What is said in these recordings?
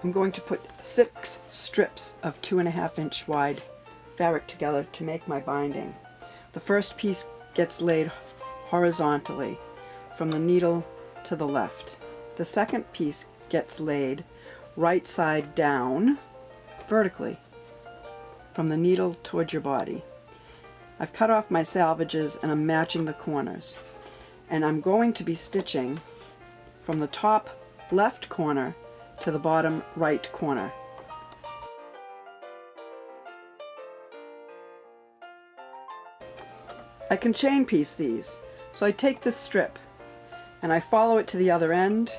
I'm going to put 6 strips of 2.5-inch wide fabric together to make my binding. The first piece gets laid horizontally from the needle to the left. The second piece gets laid right side down vertically from the needle towards your body. I've cut off my salvages and I'm matching the corners. And I'm going to be stitching from the top left corner to the bottom right corner. I can chain piece these. So I take this strip and I follow it to the other end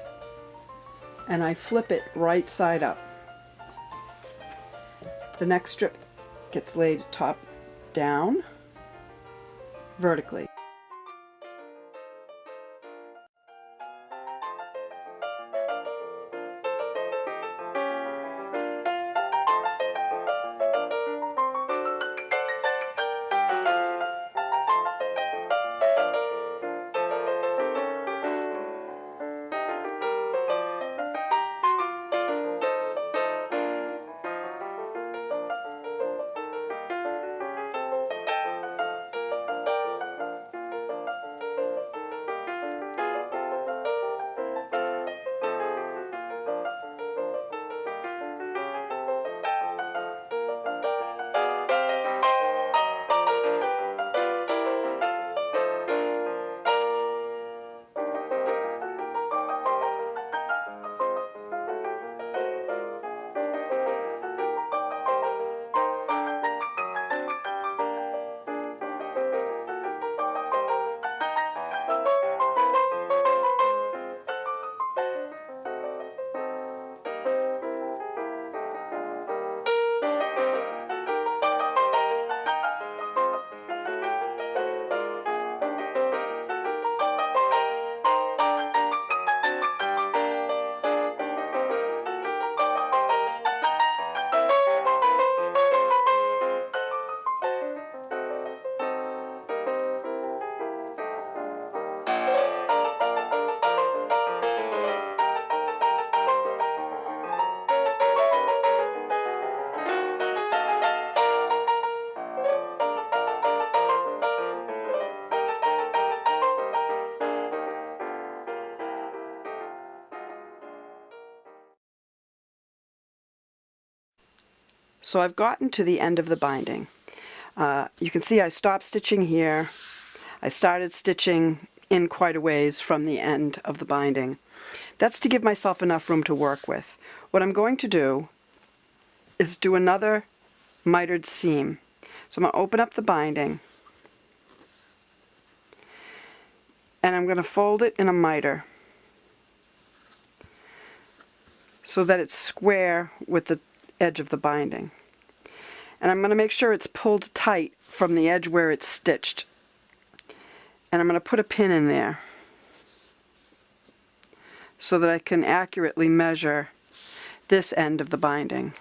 and I flip it right side up. The next strip gets laid top down vertically. So I've gotten to the end of the binding. You can see I stopped stitching here. I started stitching in quite a ways from the end of the binding. That's to give myself enough room to work with. What I'm going to do is do another mitered seam. So I'm going to open up the binding and I'm going to fold it in a miter so that it's square with the edge of the binding. And I'm going to make sure it's pulled tight from the edge where it's stitched. And I'm going to put a pin in there so that I can accurately measure this end of the binding,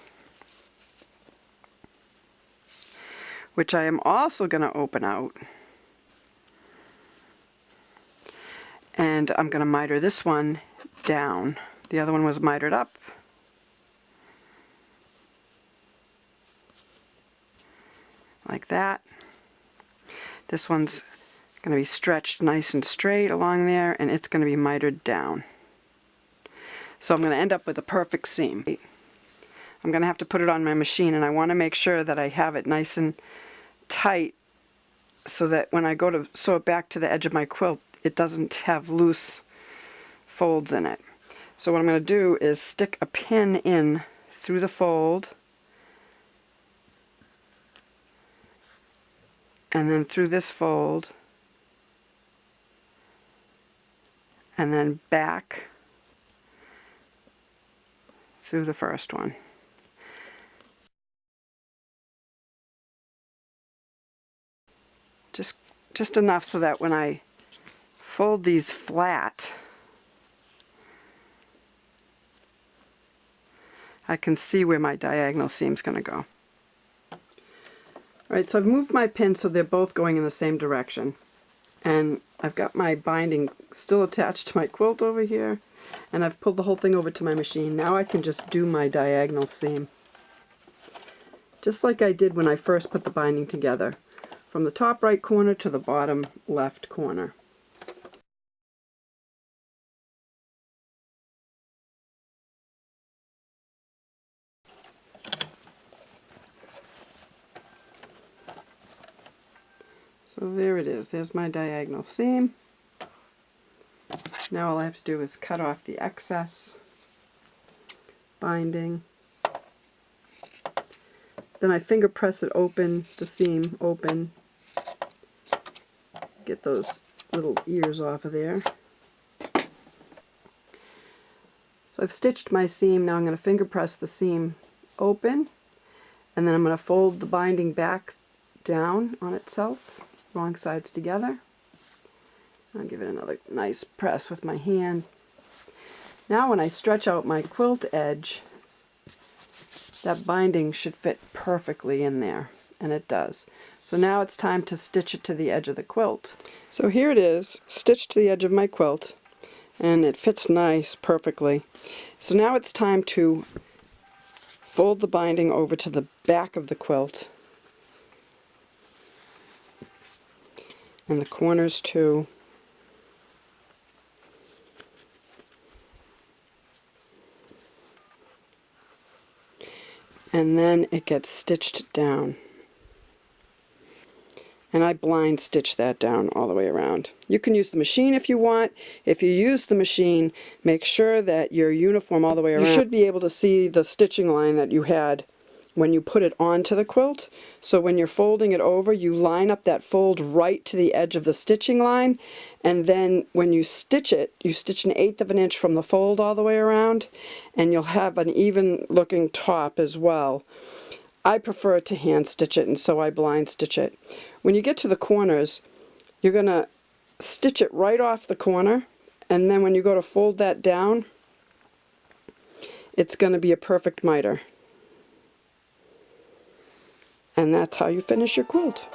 which I am also going to open out. And I'm going to miter this one down. The other one was mitered up. Like that. This one's going to be stretched nice and straight along there, and it's going to be mitered down. So I'm going to end up with a perfect seam. I'm going to have to put it on my machine, and I want to make sure that I have it nice and tight so that when I go to sew it back to the edge of my quilt, it doesn't have loose folds in it. So what I'm going to do is stick a pin in through the fold and then through this fold and then back through the first one. Just enough so that when I fold these flat, I can see where my diagonal seam's going to go. Alright, so I've moved my pins so they're both going in the same direction. And I've got my binding still attached to my quilt over here. and I've pulled the whole thing over to my machine. Now I can just do my diagonal seam, just like I did when I first put the binding together, from the top right corner to the bottom left corner. So there it is. There's my diagonal seam. Now all I have to do is cut off the excess binding. Then I finger press it open, the seam open. Get those little ears off of there. So I've stitched my seam. Now I'm going to finger press the seam open, and then I'm going to fold the binding back down on itself, wrong sides together. I'll give it another nice press with my hand. Now when I stretch out my quilt edge, that binding should fit perfectly in there, and it does. So now it's time to stitch it to the edge of the quilt. So here it is, stitched to the edge of my quilt, and it fits nice, perfectly. So now it's time to fold the binding over to the back of the quilt, and the corners too. And then it gets stitched down. And I blind stitch that down all the way around. You can use the machine if you want. If you use the machine, make sure that you're uniform all the way around. You should be able to see the stitching line that you had when you put it onto the quilt. So when you're folding it over, you line up that fold right to the edge of the stitching line, and then when you stitch it, you stitch 1/8 of an inch from the fold all the way around, and you'll have an even looking top as well. I prefer to hand stitch it, and so I blind stitch it. When you get to the corners, you're going to stitch it right off the corner, and then when you go to fold that down, it's going to be a perfect miter. And that's how you finish your quilt.